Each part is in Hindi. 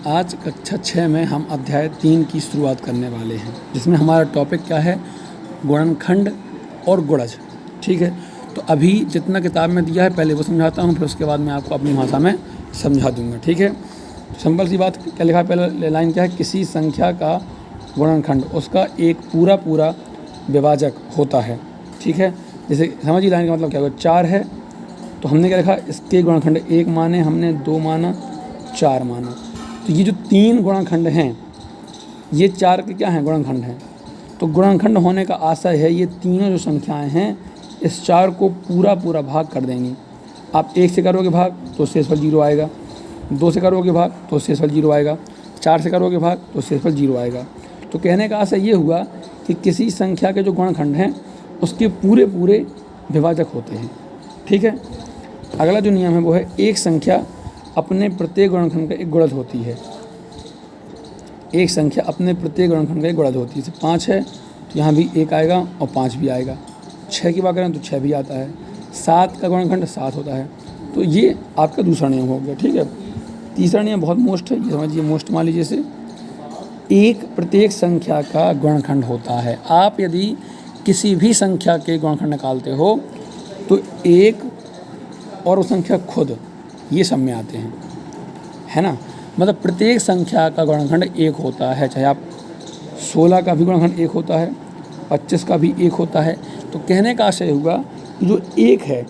आज कक्षा 6 में हम अध्याय 3 की शुरुआत करने वाले हैं, जिसमें हमारा टॉपिक क्या है, गुणनखंड और गुणज। ठीक है, तो अभी जितना किताब में दिया है पहले वो समझाता हूँ, फिर उसके बाद मैं आपको अपनी भाषा में समझा दूंगा। ठीक है, तो सिंपल सी बात, क्या लिखा है पहले लाइन क्या है, किसी संख्या का गुणनखंड उसका एक पूरा विभाजक होता है। ठीक है, जैसे समझिए लाइन का मतलब क्या होगा, 4 है तो हमने क्या लिखा, इसके गुणनखंड 1 माने, हमने 2 माना, 4 माना। तो ये जो 3 गुणनखंड हैं, ये 4 के क्या हैं, गुणनखंड हैं। तो गुणनखंड होने का आशय है ये तीनों जो संख्याएं हैं इस 4 को पूरा भाग कर देंगी। आप 1 से करोगे भाग तो शेषफल 0 आएगा, 2 से करोगे भाग तो शेषफल 0 आएगा, 4 से करोगे भाग तो शेषफल 0 आएगा। तो कहने का आशय ये हुआ कि किसी संख्या के जो गुणनखंड हैं उसके पूरे विभाजक होते हैं। ठीक है, अगला जो नियम है वो है, एक संख्या अपने प्रत्येक गुणनखंड का एक गुणज होती है। एक संख्या अपने प्रत्येक गुणनखंड का एक गुणज होती है। जैसे 5 है तो यहाँ भी 1 आएगा और 5 भी आएगा। 6 की बात करें तो 6 भी आता है। 7 का गुणनखंड 7 होता है। तो ये आपका दूसरा नियम हो गया। ठीक है, तीसरा नियम बहुत मोस्ट है, ये समझिए, मोस्ट मान लीजिए इसे, एक प्रत्येक संख्या का गुणनखंड होता है। आप यदि किसी भी संख्या के गुणनखंड निकालते हो तो एक और वो संख्या खुद, ये सब में आते हैं, है ना। मतलब प्रत्येक संख्या का गुणनखंड 1 होता है, चाहे आप 16 का भी गुणनखंड 1 होता है, 25 का भी 1 होता है। तो कहने का आशय हुआ कि जो 1 है,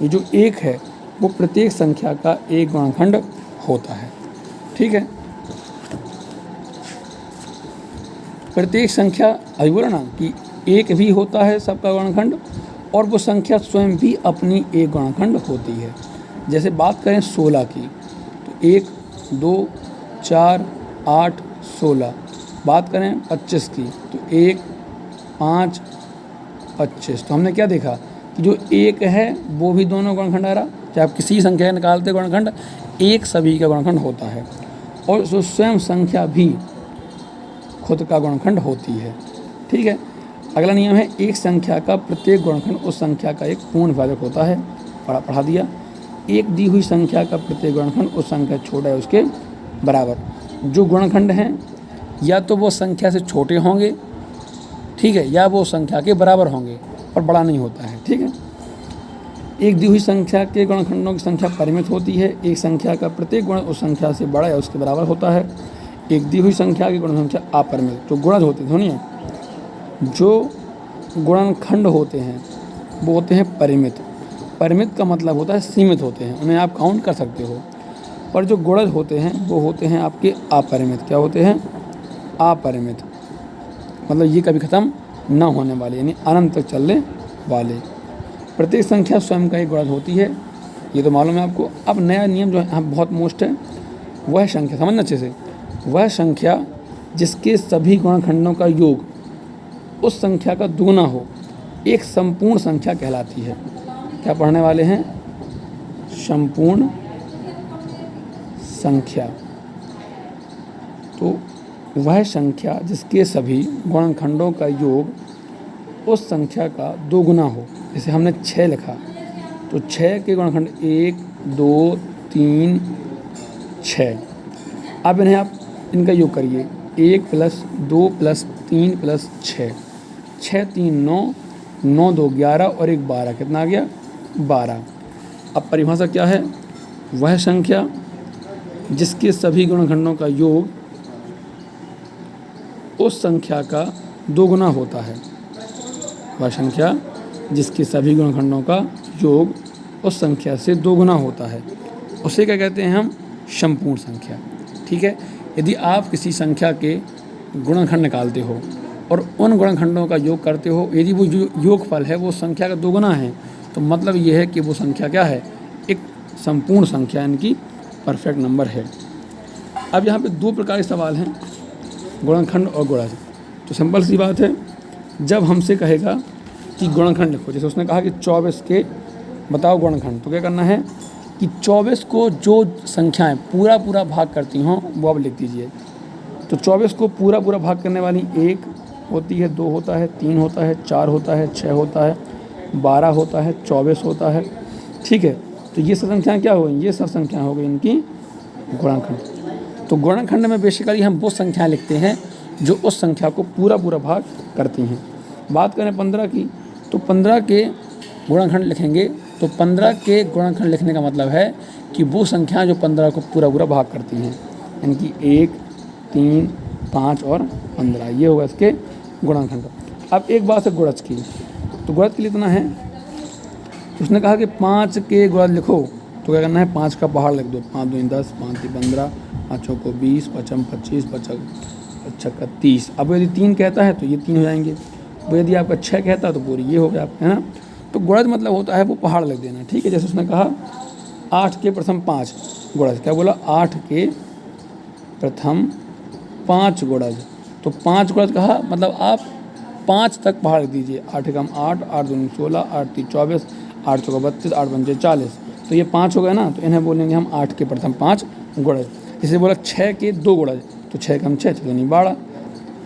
ये जो 1 है वो प्रत्येक संख्या का एक गुणनखंड होता है। ठीक है, प्रत्येक संख्या, अभी बोला ना कि 1 भी होता है सबका गुणनखंड, और वो संख्या स्वयं भी अपनी एक गुणनखंड होती है। जैसे बात करें 16 की तो 1, 2, 4, 8, 16। बात करें 25 की तो 1, 5, 25। तो हमने क्या देखा कि जो 1 है वो भी दोनों गुणनखंड आ रहा, चाहे आप किसी संख्या का निकालते गुणनखंड, 1 सभी का गुणनखंड होता है, और जो स्वयं संख्या भी खुद का गुणनखंड होती है। ठीक है, अगला नियम है, एक संख्या का प्रत्येक गुणनखंड उस संख्या का एक पूर्ण विभाजक होता है। पढ़ा दिया। एक दी हुई संख्या का प्रत्येक गुणनखंड उस संख्या छोटा है उसके बराबर। जो गुणनखंड हैं या तो वो संख्या से छोटे होंगे, ठीक है, या वो संख्या के बराबर होंगे, पर बड़ा नहीं होता है। ठीक है, एक दी हुई संख्या के गुणनखंडों की संख्या परिमित होती है। एक संख्या का प्रत्येक गुण उस संख्या से बड़ा या उसके बराबर होता है। एक दी हुई संख्या की गुण संख्या अपरिमित, जो गुणज होते हैं, सुनिए, जो गुणनखंड होते हैं वो होते हैं परिमित। परिमित का मतलब होता है सीमित होते हैं, उन्हें आप काउंट कर सकते हो। पर जो गुणज होते हैं वो होते हैं आपके अपरिमित। क्या होते हैं? अपरिमित, मतलब ये कभी ख़त्म न होने वाले, यानी अनंत तक चलने वाले। प्रत्येक संख्या स्वयं का एक गुणज होती है, ये तो मालूम है आपको। अब नया नियम जो है यहाँ बहुत मोस्ट है, वह संख्या, समझना अच्छे से, वह संख्या जिसके सभी गुणनखंडों का योग उस संख्या का दुगुना हो, एक संपूर्ण संख्या कहलाती है। क्या पढ़ने वाले हैं? संपूर्ण संख्या। तो वह संख्या जिसके सभी गुणनखंडों का योग उस संख्या का दोगुना हो। जैसे हमने 6 लिखा तो 6 के गुणनखंड 1, 2, 3, 6। अब इन्हें आप इनका योग करिए, 1 + 2 + 3 + 6। 6 3 9, 9 2 11 और 1 12। कितना आ गया? 12। अब परिभाषा क्या है? वह संख्या जिसके सभी गुणनखंडों का योग उस संख्या का दोगुना होता है। वह संख्या जिसके सभी गुणनखंडों का योग उस संख्या से दोगुना होता है, उसे क्या कहते हैं हम? संपूर्ण संख्या। ठीक है, यदि आप किसी संख्या के गुणनखंड निकालते हो और उन गुणनखंडों का योग करते हो, यदि वो जो योगफल है वो संख्या का दोगुना है, तो मतलब ये है कि वो संख्या क्या है? एक संपूर्ण संख्या, इनकी परफेक्ट नंबर है। अब यहाँ पे 2 प्रकार के सवाल हैं, गुणनखंड और गुणज। तो सिंपल सी बात है, जब हमसे कहेगा कि गुणनखंड लिखो, जैसे उसने कहा कि 24 के बताओ गुणनखंड, तो क्या करना है कि 24 को जो संख्याएं पूरा भाग करती हों वो अब लिख दीजिए। तो 24 को पूरा भाग करने वाली 1 होती है, 2 होता है, 3 होता है, 4 होता है, 6 होता है, 12 होता है, 24 होता है। ठीक है, तो ये सब संख्याएँ क्या हो गई? ये सब संख्याएँ हो गई इनकी गुणनखंड। तो गुणनखंड में बेसिकली हम वो संख्याएं लिखते हैं जो उस संख्या को पूरा भाग करती हैं। बात करें 15 की, तो 15 के गुणनखंड लिखेंगे, तो 15 के गुणनखंड लिखने का मतलब है कि वो संख्या जो 15 को पूरा भाग करती हैं, यानी कि 1, 3, 5 और 15, ये होगा इसके गुणनखंड। अब एक बात है गुणज की, तो गुणज के लिए इतना है, उसने कहा कि 5 के गुणज लिखो, तो क्या करना है, 5 का पहाड़ लिख दो, 5 दूनी 10, 5 तीन 15, 5 चौको 20, 5 25, 5 का 30। अब यदि 3 कहता है तो ये 3 हो जाएंगे, वो यदि आपका 6 कहता है तो पूरी ये हो गया, है ना। तो गुणज मतलब होता है वो पहाड़ लिख देना, ठीक है। जैसे उसने कहा 8 के प्रथम 5 गुणज, क्या बोला, 8 के प्रथम 5 गुणज, तो 5 गुणज कहा मतलब आप 5 तक पहाड़ लिख दीजिए। 8 एकम 8, 8 दूनी 16, 8 तीन 24, 8 चौका 32, 8 पंजे 40, तो ये 5 हो गए ना, तो इन्हें बोलेंगे हम 8 के प्रथम 5 गुणज। जैसे बोला 6 के 2 गुणज, तो 6 एकम 6, 6 दूनी 12।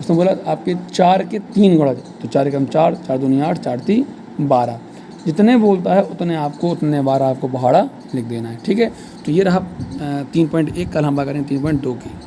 उसने बोला आपके 4 के 3 गुणज, तो 4 एकम 4, 4 दूनी 8, 4 तीन 12। जितने बोलता है उतने बार आपको पहाड़ा लिख देना है, ठीक है। तो ये रहा 3.1, कल हम बात करें 3.2 की।